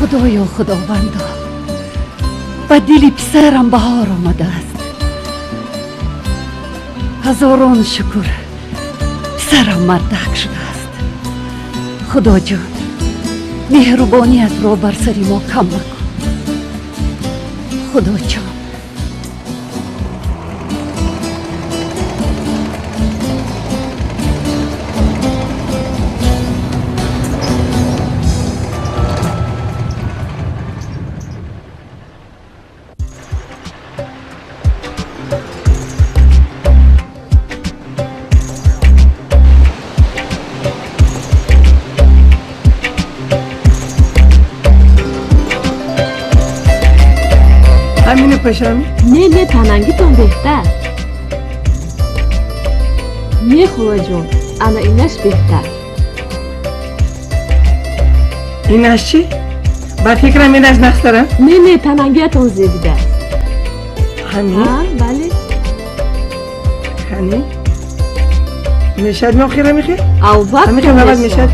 خدایا خداوندا، به دل پسرم بهار آمده است. هزاران شکر پسرم مردک شده است. خدا جان مهربانیت را بر سر ما کم مکن. خدا جان. همینه پشم؟ نه تننگیتون بهتر. نه خوبه جون، انا اینش بهتر. اینش چی؟ با فکرم اینش نخترم؟ نه تننگیتون زیبیده است. همین؟ ها بله. همین؟ میشد ما خیره میخی؟ او وقت همین که نباید میشد؟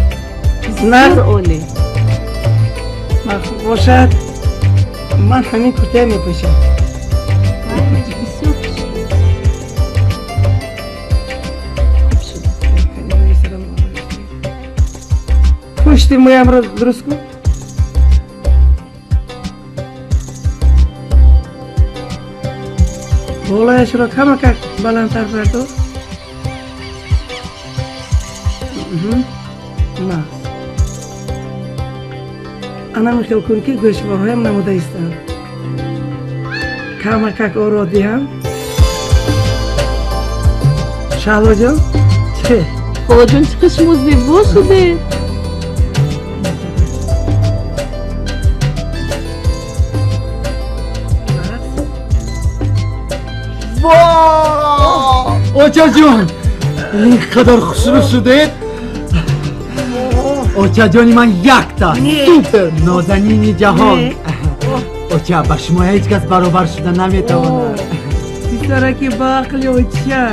نه زور اولی. باشد من همین کته میپوشم. بسیار پشت مویم را درست کن. بالایش را کمک بلندتر بردار. نه انا میخیل کن که گوشوارهایم نموده ایستند. کمک آرا دیم. شهلا جان چه؟ خدا جون چه قشم زیبا شده. اوچا جون اینقدر خوشرو شده. اوچا جانی من یک تا سوپر نازنینی جهان. اوچا با شما هیچ کس برابر شده نمیتواند. پسرک با عقل اوچا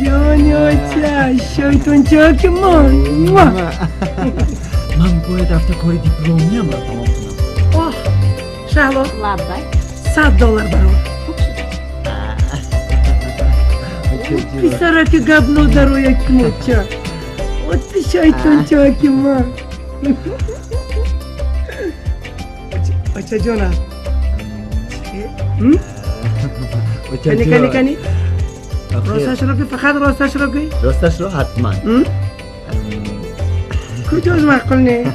جان اوچا شیطان چاک من. من باید رفته کاری دیپلومیم را تمام کنم. شهلا لبک. $100 برام. پسرک گب نودر و یک موچا. اوچا شیطان چاک من. اوچا جانا کنی راستش رو که فقط راستش رو که راستش رو حتما. کجاست معقول نه؟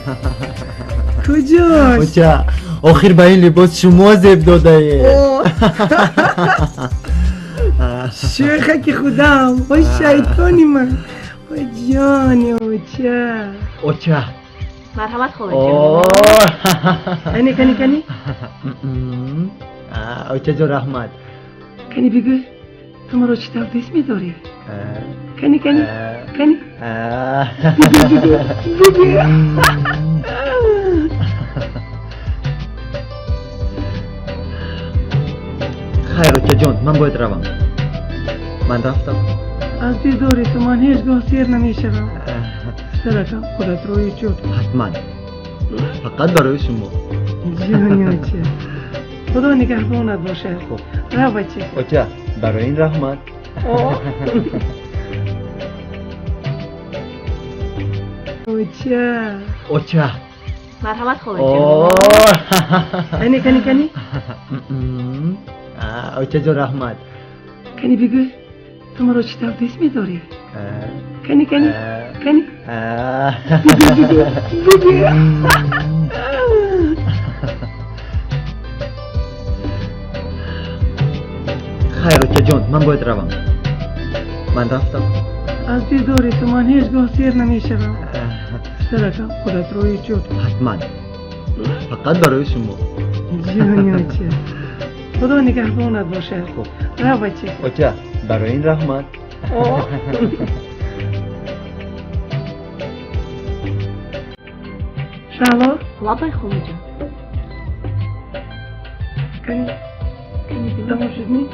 کجاست؟ اوچا آخر به این لباس شما زیب داده. شیخه که خودم وای شیطانی من وای جانی اوچا مرحمت خوبه جون. کنی اوچا جو رحمت. کنی بگو تو مرا چی تفدیس میداری؟ کنی خیر اوچا جون من باید روم. من رفتم. از دیداری تو من هیچگاه سیر نمیشم. سرکم خودت روی چود حتما فقط برای شما. جانی اوچا خدا نگهبانت باشه. رو بچه اوچا برای این رحمت. اوچا مرحمت خوبه جون. کنی اوچا جو رحمت. کنی بگو تو مرا چی تفدیس میداری؟ کنی خیر اوچا جون من باید روم. من رفتم. از دیداری تو من هیچگاه سیر نمیشم. سرکم خودت روی چود حتما فقط برای شما. جانی اوچا خدا نگهبانت باشه. رو بچه اوچا برای این رحمت. شهلا لبک خوبه جون. کنی تمام شد نی؟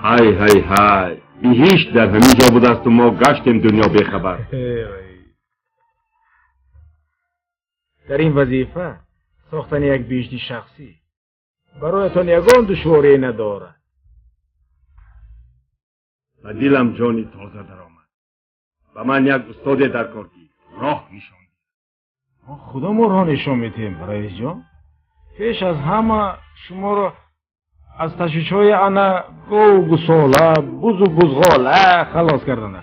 های های های بیهیش در همین جا بود است و ما گشتیم دنیا بخبر. در این وظیفه ساختن یک بیشتی شخصی برایتان یگان دشواری نداره. و دلم جانی تازه در آمد. و من یک استاد در کار دید. راه نشان دید. ما خودمون راه نشان میدیم رئیس جان. پیش از همه شما را از تشویش‌های انا گساله بز و بزغاله خلاص کردن.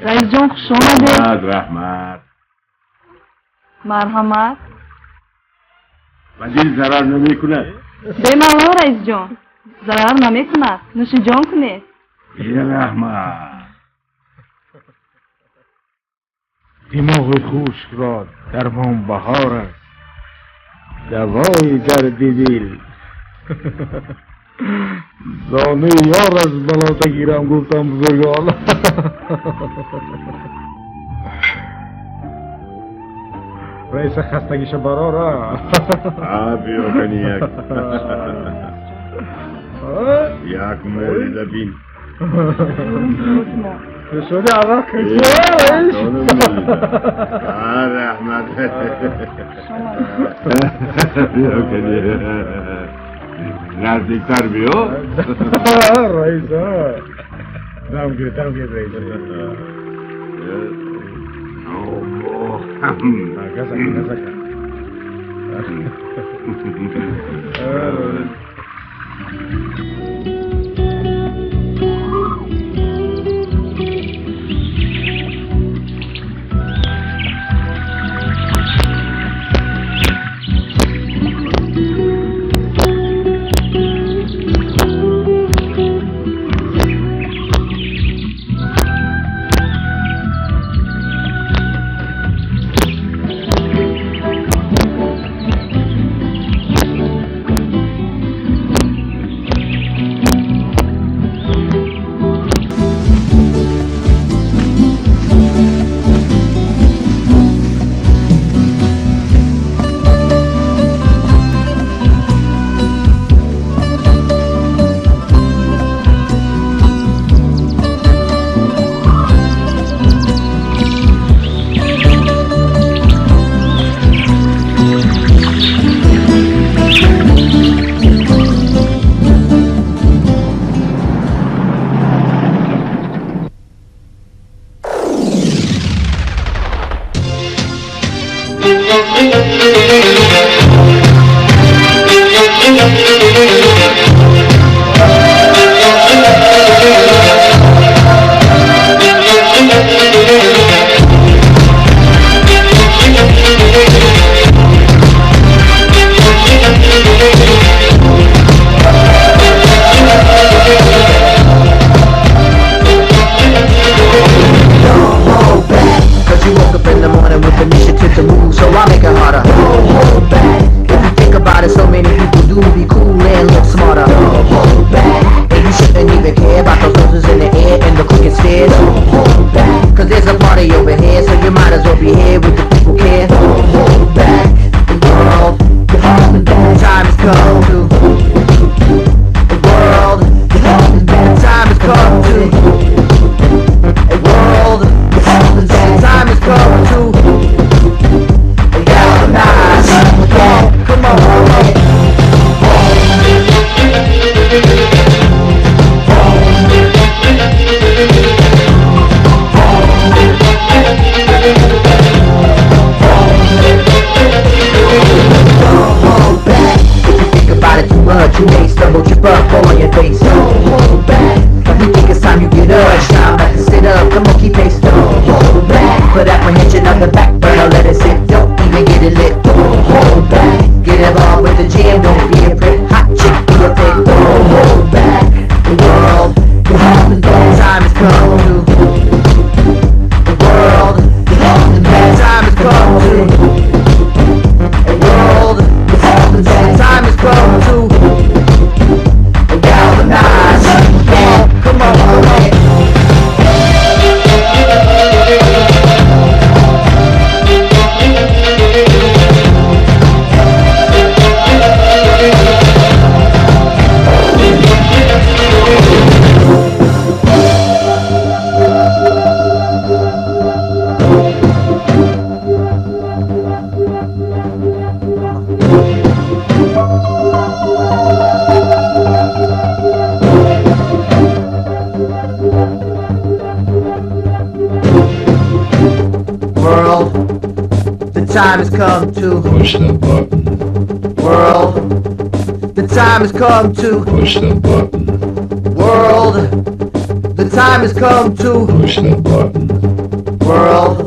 رئیس جان خوش آمده. رحمت مرحمت. و دل ضرر نمی کند. بمالا رئیس جان ضرر نمی کند. نوش جان کنید. رحمت دماغ خشک را درمان بهار است. دوای درد دل. زانه یار از بلاتا گیرم گفتم بزرگان. رئیس خستگیش برارا. بیا کنی یک موری لبین شده آقا کسی رحمت بیا کنی نزدیکتر بیا. رئیس دم گیر رئیس. گذک You may stumble, trip up, fall on your face. Don't hold back. You think it's time you get up. Shine back and sit up, the monkey pace. Don't hold back. Put apprehension on the back burner, let it sit. Don't even get it lit. Don't hold back. Get involved with the jam, don't be a prick. Hot chick, be a pig. World, the time has come to push the button, world, the time has come to push the button, world, the time has come to push the button, world.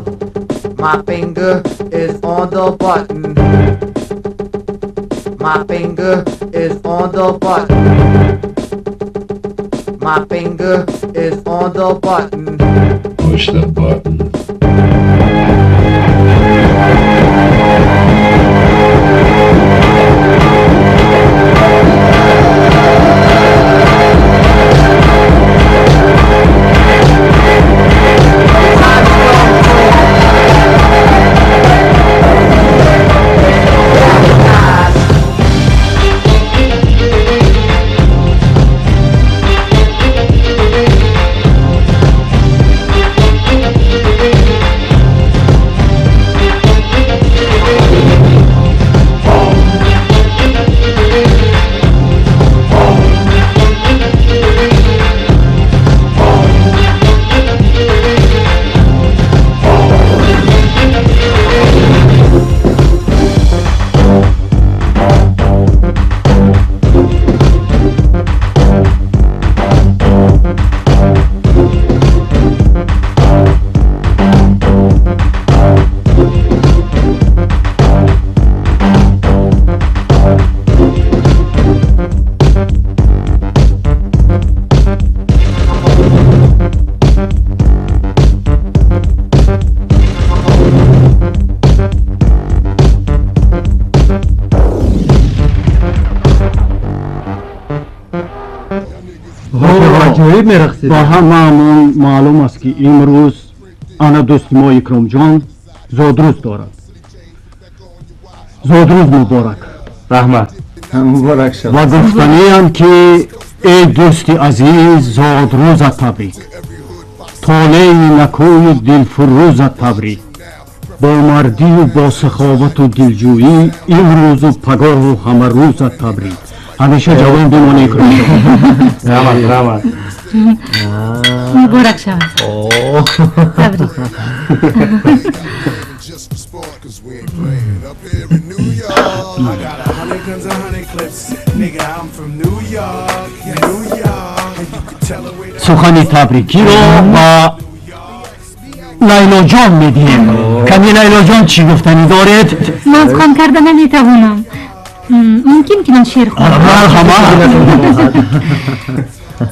My finger is on the button. My finger is on the button. My finger is on the button. push the button. با هممون معلوم است که امروز انا دوست ما اکرام جان زادروز دارد. زادروز مبارک. رحمت مبارک شد. و گفتنی هم که ای دوست عزیز زادروز تبریک. طالع نکوی دلفروز تبریک. با مردی و با سخاوت و دلجویی امروز و پگاه و همه روز تبریک. همیشه جوان بمونه اکرام جان. رحمت مبارک شود. تبریک. Just for sport, cause we ain't playing up here in New York. I got 100 guns, 100 clips. Nigga, I'm from New York, New York. And you can tell the way that سخن تبریکی رو با لیلا جان میدیم. کمی لیلا جان چی گفتنی دارد؟ من خواهم کردن نمیتوانم. ممکن که من شعر خواهم.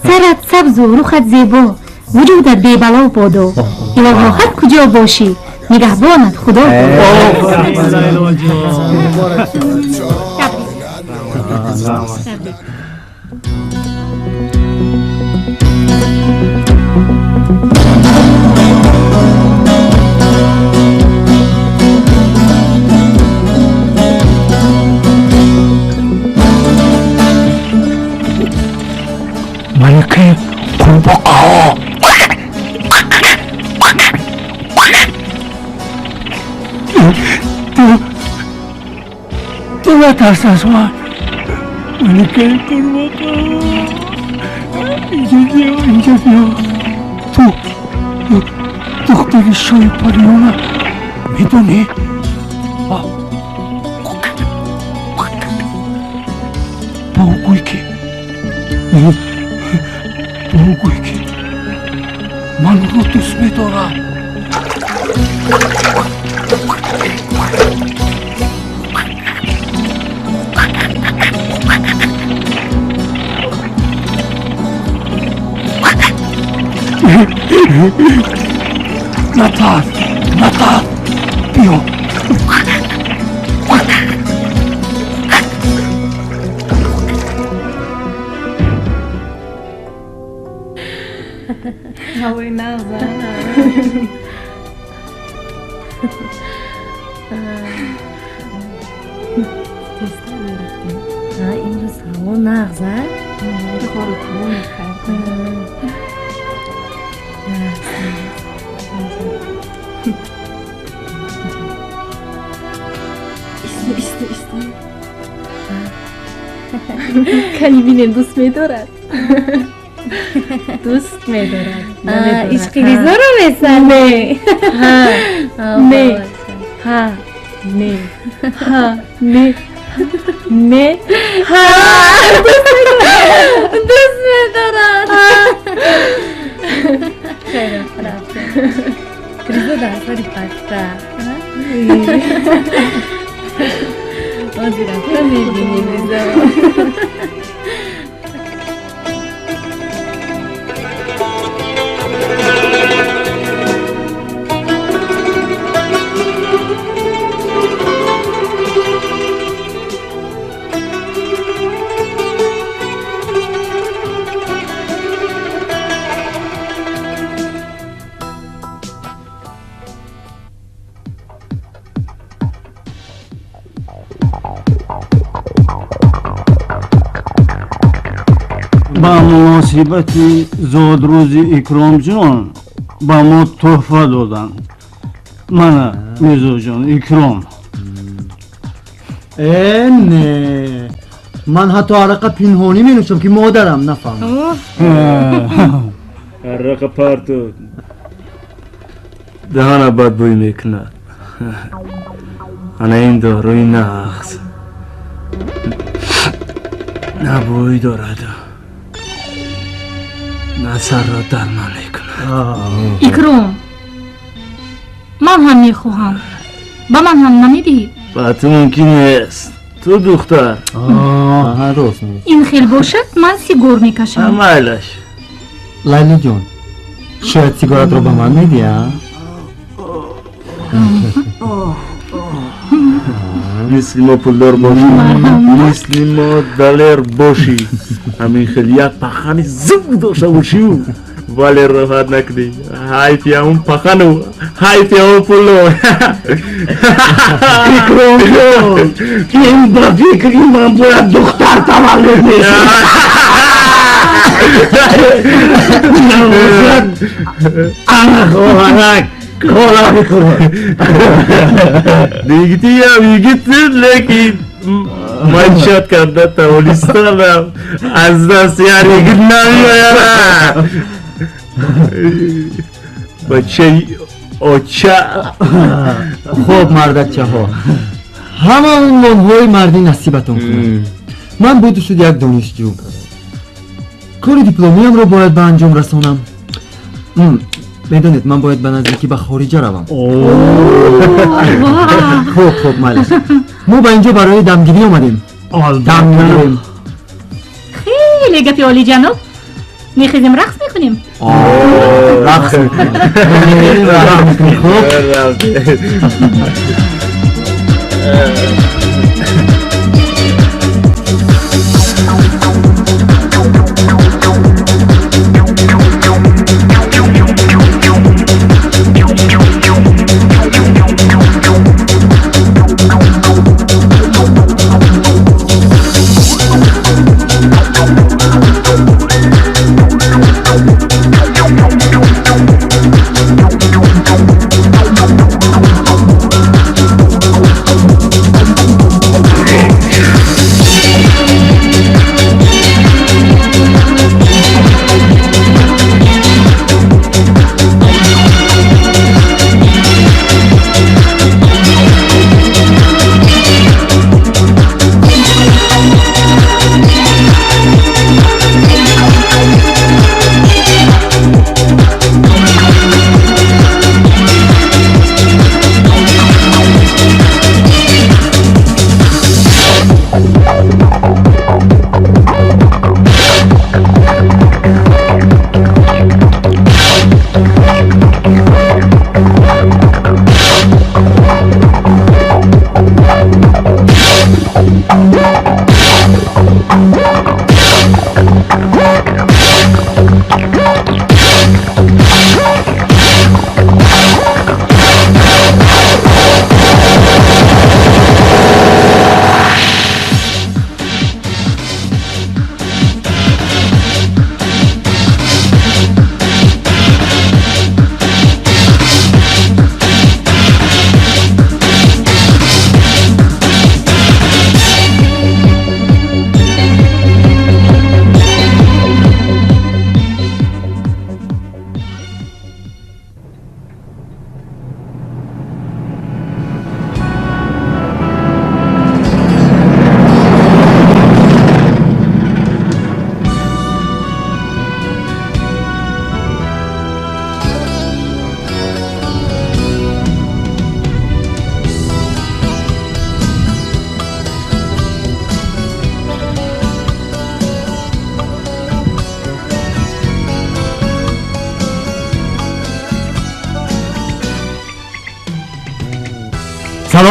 سرت سبز و روخت زیبا، وجودت بی‌بلا و بادو. الهی هر کجا باشی نگهبانت خدا. ملکه قورباغه‌ها تو نترس از من. ملکه قورباغه‌ها اینجا بیا. تو دختر شای پریونه میدونی؟ بگوی که من رو دوست می‌دارم. نتر بیا. هوای نازن. امروز هوا نغزه کلی بینه دوست میدارد. دوست می‌دارد عشق ریزا رو بسنه نه ها نه ها نه نه ها دوست می‌دارد خیلی رفته ریزا در سری پسته آزی رفته می‌بینی ریزا با مناسبت زادروز اکرام جان با ما تحفه دادن من میرزا جان اکرام نه من حتی عرق پنهانی می نوشم که مادرم نفهم عرق پرتو دهان بدبوی میکنه انا این داروی نغز نه بوی دارد نه سر را درمان میکنه اکرام من هم میخواهم با من هم نمیدهی با تو ممکن نیست تو دختر درست میگی این خیل باشد من سیگار میکشم عملش لیلی جان شاید سیگارت رو به من میدی ها؟ مثل ما پولدار باشی مثل ما دلر باشی همین خیلی یک پخانی زود داشته باشی ولی رفت نکنی حیفی همون پخنو حیفی همون پولو اکرام جان این با فکری من باید دختر تولد میشه نمازد انا خواهرک کالا میکنه دیگتی یا میگیتید لیکن من شد کرده تولیستانم از دست یاری گید نمیایم بچه اوچه خوب مردچه ها همه اون نامهای مردی نصیبتون کنه من بود شد یک دانشجو کار دیپلومیم رو باید به انجام رسانم میدونید من باید به نزدیکی به خارجه روم خوب مالک ما به اینجا برای دمگیری آمدیم دم میگیریم خیلی گپی عالی جناب میخیزیم رقص میکنیم رقص میکنیم خوب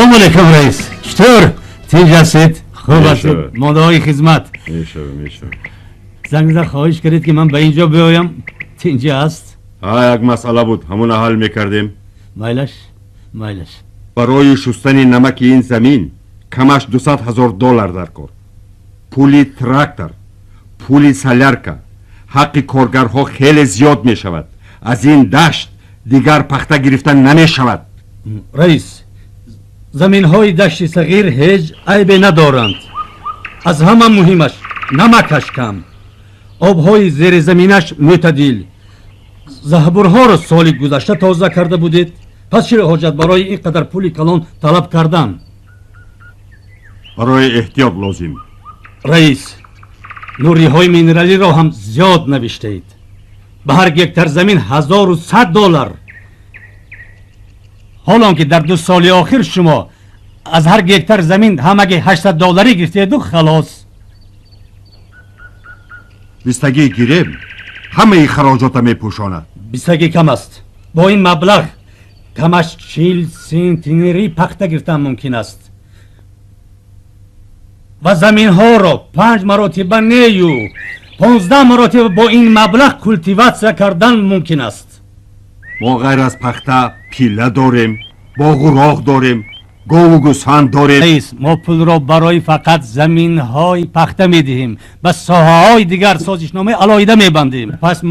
سلام علیکم رئیس. چطور؟ تیج هستید؟ خوب هستید؟ می‌شود. مادهای خدمت. میشه زنگ زد خواهش کردید که من به اینجا بیایم. اینجا هست؟ یک مسئله بود همون حل میکردیم. مایلش. برای شستن نمک این زمین کمش $200,000 در کار. پولی تراکتور، پولی سالارکا، حق کارگرها خیلی زیاد می شود. از این دشت دیگر پخته گرفتن نمی شود. رئیس، زمین های دشت صغیر هیچ عیبی ندارند. از همه مهمش نمکش کم، آبهای زیر زمینش معتدل. زهبرها را سال گذشته تازه کرده بودید، پس چرا حاجت برای اینقدر پولی کلان طلب کردن؟ برای احتیاط لازم. رئیس، نوری های مینرالی را هم زیاد نوشته اید. به هر گکتر زمین $1,100. حالان که در 2 سال آخر شما از هر گکتر زمین همگی $800 گرفتید و خلاص. بیستگی گیریم همه خراجات می پوشاند. بیستگی کم است. با این مبلغ کمش 40 سنتینری پخته گرفتن ممکن است و زمین ها را 5 مراتبه نیو 15 مراتبه با این مبلغ کلتیواسیا کردن ممکن است. ما غیر از پخته پیله داریم، باغ و راغ داریم، گاو و گوسفند داریم. رئیس، ما پول را برای فقط زمین های پخته می دهیم و ساحه های دیگر سازشنامه علایده می بندیم. پس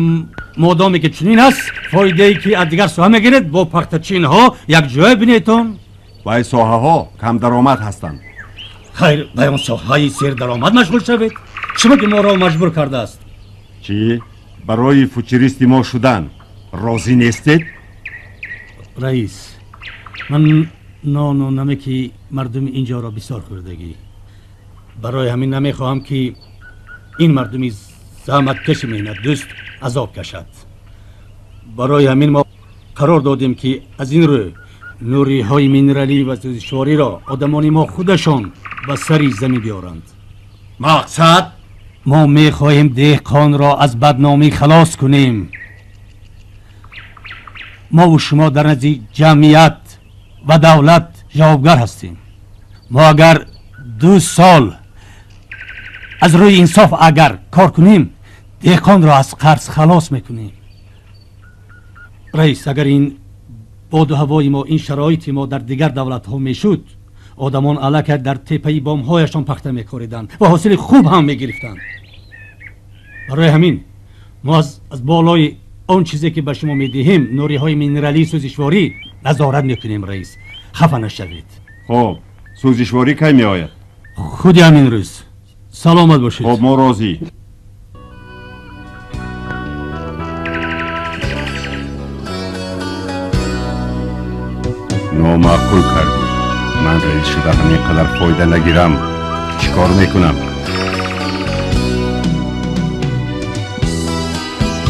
مادامی که چنین است، فایده ای که از دیگر ساحه می گیرید با پخته چین ها یک جای بینیتون. و این ساحه ها کم درآمد هستند. خیر، به اون ساحه های سیر درآمد مشغول شوید. شما که ما را مجبور کرده است. چی؟ برای فوچریستی ما شدن راضی نیستید؟ رئیس، من نان و نمکی مردم اینجا را بسیار خوردگی. برای همین نمیخواهم که این مردمی زحمت کش مهنت دوست عذاب کشد. برای همین ما قرار دادیم که از این رو نوری های مینرالی و سوزشواری را آدمانی ما خودشان به سری زمین بیارند. مقصد؟ ما میخواهیم دهقان را از بدنامی خلاص کنیم. ما و شما در نزد جمعیت و دولت جوابگر هستیم. ما اگر 2 سال از روی انصاف اگر کار کنیم دهقان را از قرض خلاص میکنیم. رئیس، اگر این باد و هوای ما این شرایط ما در دیگر دولت ها میشد، آدمان علاکه در تپه بام هایشان پخته میکاریدند و حاصل خوب هم میگرفتند. برای همین ما از بالای آن چیزی که به شما میدهیم نوری های مینرالی سوزشواری نظارت میکنیم. رئیس، خفه نشوید. خب سوزشواری کی می آید؟ خودی همین روز. سلامت باشید. خب ما راضی. نامعقول کردی. من رئیس شده همین قدر فایده نگیرم چیکار میکنم؟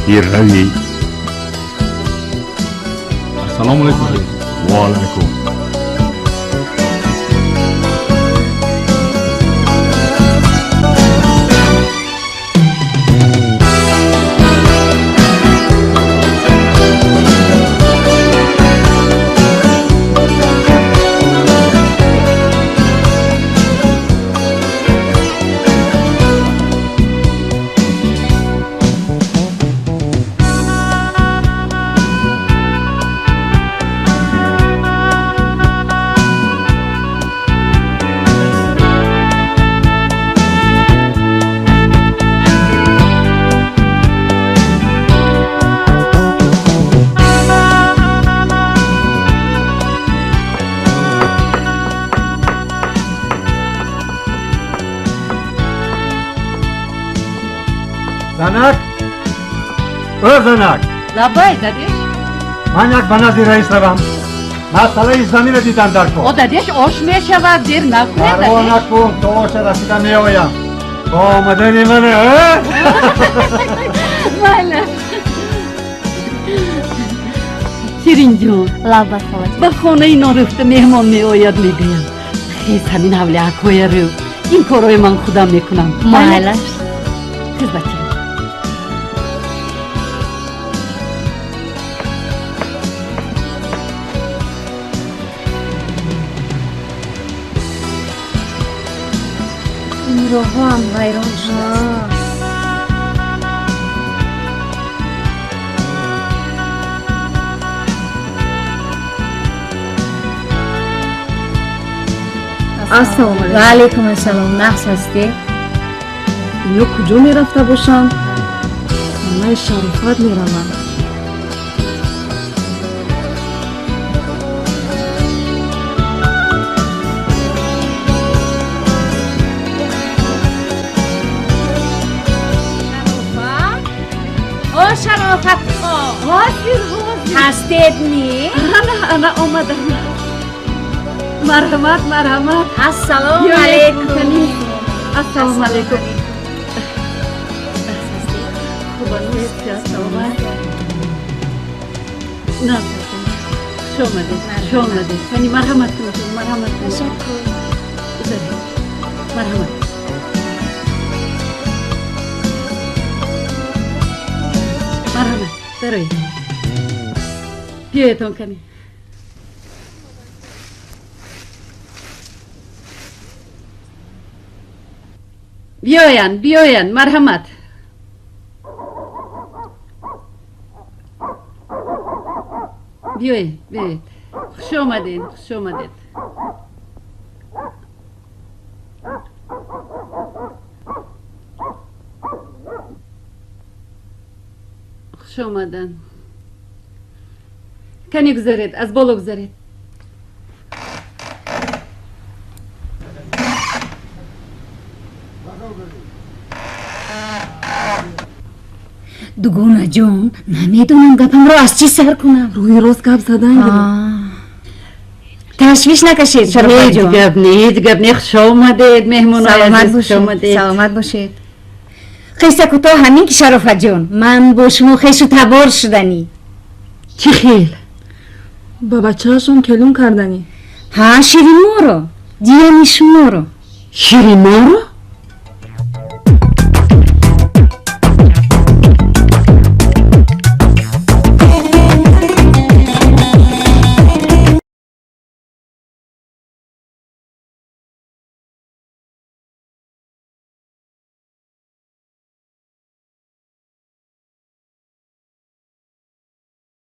این روی. سلام علیکم. و علیکم. زنک؟ او زنک؟ لبای دادیش؟ من یک به نزد رئیس روم. مسئله زمین دیدن در کار. او دادیش آش میشود دیر نکنه پروا دادیش. نکن، تو آش رسیده می آیم. با آمدن منه. بله. شیرین جون، لابا خواهد به خانه نارفته مهمان می آید میگویم خیز همین حوله اکوی رو این کارای من خودم میکنم. مالش خیز بچه. همراه هم ویران شد. السلام علیکم. و علیکم السلام. نقص هستی؟ اینو کجا میرفته باشن؟ من شرافت میرم. او شرافت هستید نی؟ انا آمدم. مرحمت مرحمت. السلام علیکم. السلام علیکم. نه شومده فنی مرحمت کنید. مرحمت برای بیایتون کنید. بیاین مرحمت. بیایید خوش آمدید. خوش آمدن. کنی گذارید از بالا گذارید. دوگونه جون نمیدونم گپم رو از چی سر کنم. روی راست گپ زدن. تشویش نکشید شرافت جون. گپ نی خوش آمدید مهمون عزیز. سلامت باشید. خیسته کتا همین که شرافت جون من با شما خیش و تبار شدنی. چی خیل؟ با بچه هاشون کلون کردنی. ها شیرین ما رو دیانی شما رو. شیرین ما رو؟